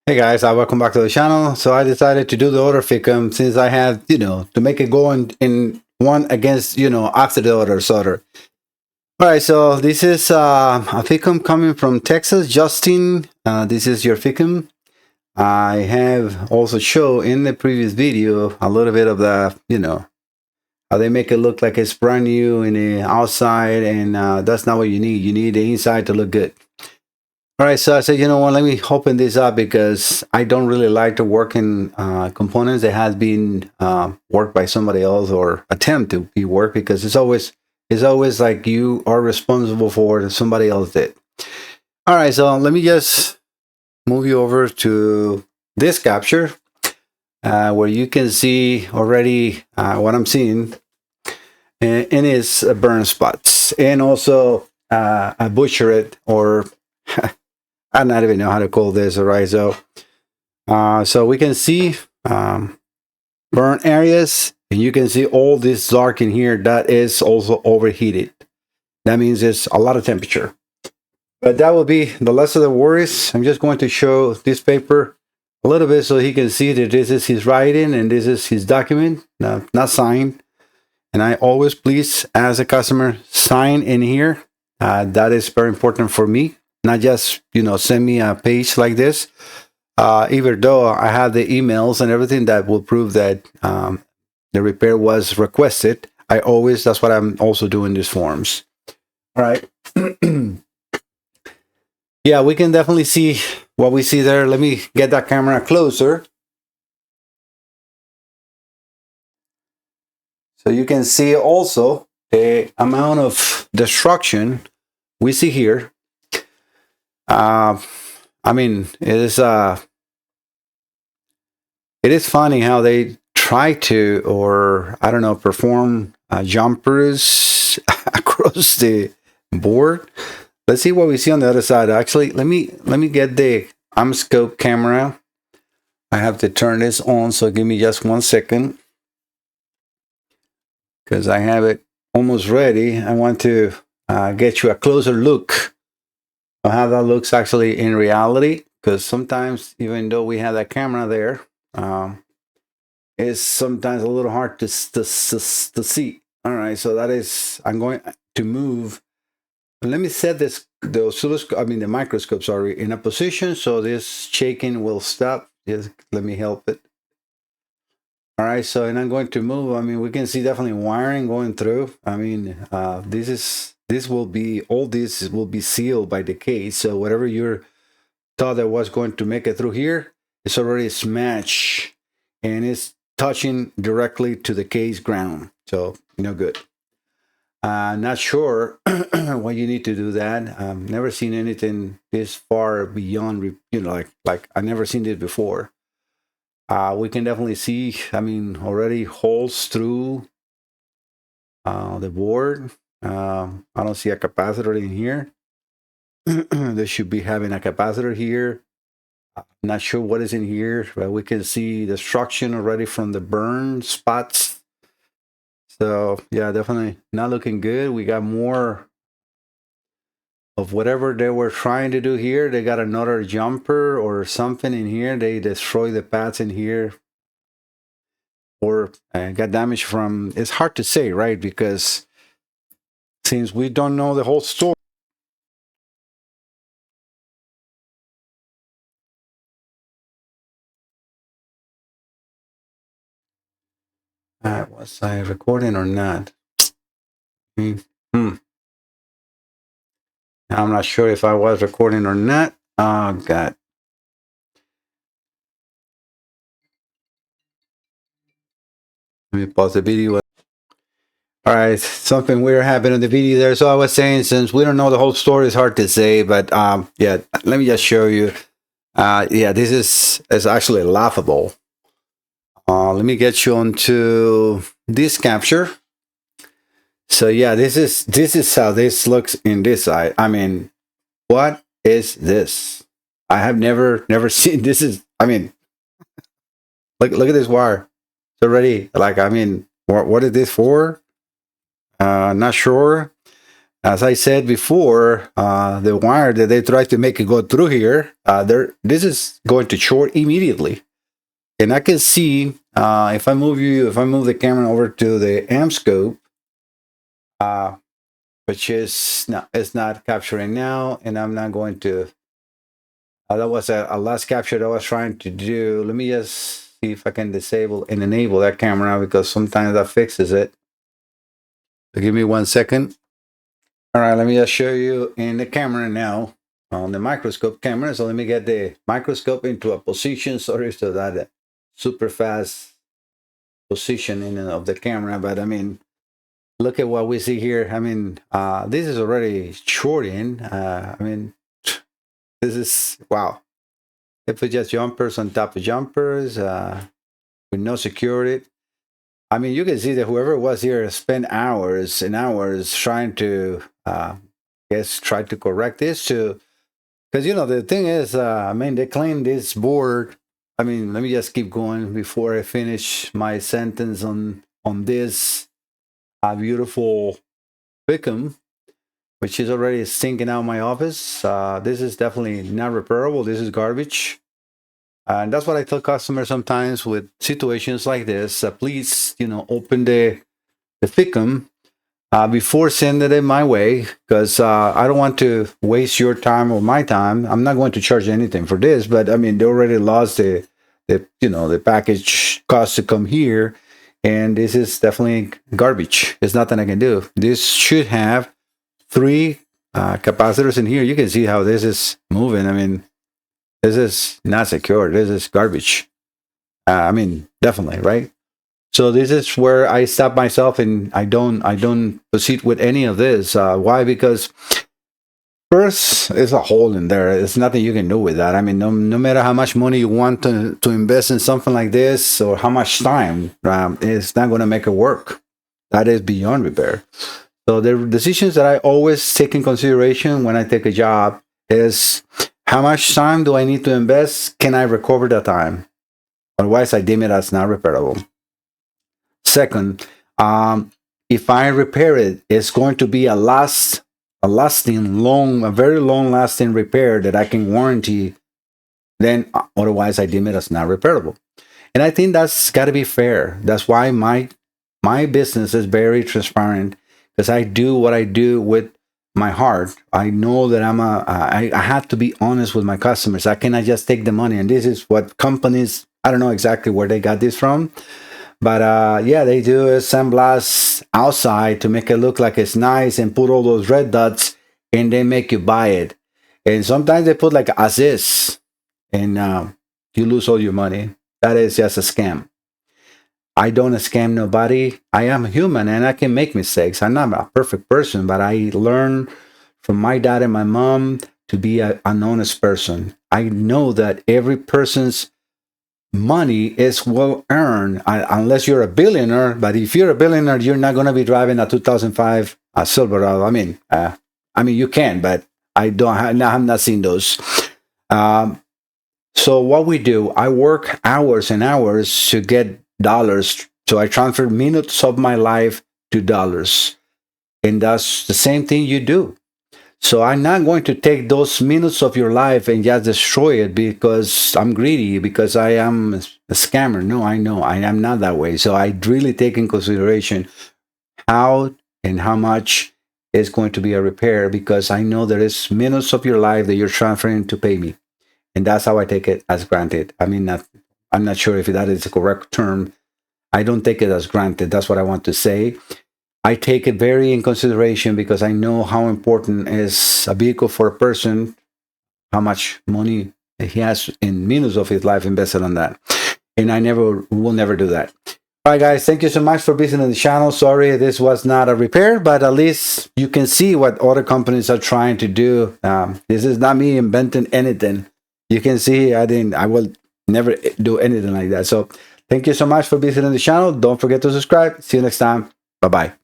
Hey guys, welcome back to the channel. So I decided to do the other FICM since I have, to make it go in one against, after the other sorter. All right, so this is a FICM coming from Texas. Justin, this is your FICM. I have also shown in the previous video a little bit of the, how they make it look like it's brand new in the outside, and that's not what you need. You need the inside to look good. All right, so I said, you know what, let me open this up because I don't really like to work in components that has been worked by somebody else or attempt to be worked, because it's always like you are responsible for what somebody else did. All right, so let me just move you over to this capture where you can see already what I'm seeing in its burn spots, and also a buchered, or I don't even know how to call this. All right, so we can see burn areas, and you can see all this dark in here. That is also overheated. That means there's a lot of temperature. But that will be the less of the worries. I'm just going to show this paper a little bit so he can see that this is his writing and this is his document, not signed. And I always, please, as a customer, sign in here. That is very important for me. Not just, send me a page like this. Even though I have the emails and everything that will prove that the repair was requested, that's what I'm also doing these forms. All right. Yeah, we can definitely see what we see there. Let me get that camera closer, so you can see also the amount of destruction we see here. I mean, it is funny how they try to, or I don't know, perform jumpers across the board. Let's see what we see on the other side. Actually, let me get the scope camera. I have to turn this on, so give me just 1 second, because I have it almost ready. I want to get you a closer look of how that looks actually in reality, because sometimes, even though we have that camera there, it's sometimes a little hard to see. All right, so that is, I'm going to move. Let me set the oscilloscope, the microscope, sorry, in a position so this shaking will stop. Just let me help it. All right, so, and I'm going to move. We can see definitely wiring going through. This will be sealed by the case. So whatever you thought that was going to make it through here, it's already smashed, and it's touching directly to the case ground. So, good. Not sure why you need to do that. Never seen anything this far beyond, like I've never seen this before. We can definitely see, already holes through the board. I don't see a capacitor in here. They should be having a capacitor here. I'm not sure what is in here, but we can see destruction already from the burn spots. So yeah, definitely not looking good. We got more of whatever they were trying to do here. They got another jumper or something in here. They destroyed the pads in here, or got damage from, it's hard to say, right? Because since we don't know the whole story. Was I recording or not? I'm not sure if I was recording or not. Oh, God. Let me pause the video. All right, something weird happened in the video there. So I was saying, since we don't know the whole story, it's hard to say. But yeah, let me just show you. Yeah, this is actually laughable. Let me get you onto this capture. So yeah, this is how this looks in this side. What is this? I have never seen this. Look at this wire. It's already like, what is this for? Not sure. As I said before, the wire that they tried to make it go through here, this is going to short immediately. And I can see if I move the camera over to the amp scope, which is no, it's not capturing now, and I'm not going to. That was a last capture that I was trying to do. Let me just see if I can disable and enable that camera, because sometimes that fixes it. So give me 1 second. All right, let me just show you in the camera now, on the microscope camera. So let me get the microscope into a position. Sorry for that super fast positioning of the camera, but I mean, look at what we see here. I mean, this is already shorting. I mean, this is, wow. If it's just jumpers on top of jumpers with no security. I mean, you can see that whoever was here spent hours and hours trying to, try to correct this because, you know, the thing is, I mean, they claim this board. I mean, let me just keep going before I finish my sentence on this beautiful FICM, which is already stinking out my office. This is definitely not repairable. This is garbage. And that's what I tell customers sometimes with situations like this. Please, you know, open the FICM before sending it my way, because I don't want to waste your time or my time. I'm not going to charge anything for this, but I mean, they already lost the package cost to come here, and this is definitely garbage. There's nothing I can do. This should have 3 capacitors in here. You can see how this is moving. I mean, this is not secure. This is garbage. I mean, definitely, right? So this is where I stop myself, and I don't proceed with any of this. Why? Because first, there's a hole in there. There's nothing you can do with that. I mean, no matter how much money you want to invest in something like this, or how much time, it's not going to make it work. That is beyond repair. So the decisions that I always take in consideration when I take a job is, how much time do I need to invest? Can I recover that time? Otherwise, I deem it as not repairable. Second, if I repair it, it's going to be a very long lasting repair that I can warranty. Then otherwise, I deem it as not repairable. And I think that's got to be fair. That's why my business is very transparent, because I do what I do with my heart. I know that I have to be honest with my customers. I cannot just take the money. And this is what companies, I don't know exactly where they got this from, but yeah, they do a sandblast outside to make it look like it's nice and put all those red dots, and they make you buy it. And sometimes they put like as is, and you lose all your money. That is just a scam. I don't scam nobody. I am human and I can make mistakes. I'm not a perfect person, but I learned from my dad and my mom to be an honest person. I know that every person's money is well earned, unless you're a billionaire. But if you're a billionaire, you're not going to be driving a 2005 Silverado. I mean, you can, but I have not seen those. So what we do, I work hours and hours to get dollars. So I transfer minutes of my life to dollars. And that's the same thing you do. So I'm not going to take those minutes of your life and just destroy it because I'm greedy, because I am a scammer. No, I know I am not that way. So I really take in consideration how and how much is going to be a repair, because I know there is minutes of your life that you're transferring to pay me. And that's how I take it as granted. I mean, I'm not sure if that is the correct term. I don't take it as granted. That's what I want to say. I take it very in consideration, because I know how important is a vehicle for a person, how much money he has in minutes of his life invested on that. And I will never do that. All right, guys, thank you so much for visiting the channel. Sorry, this was not a repair, but at least you can see what other companies are trying to do. This is not me inventing anything. You can see I will never do anything like that. So thank you so much for visiting the channel. Don't forget to subscribe. See you next time. Bye-bye.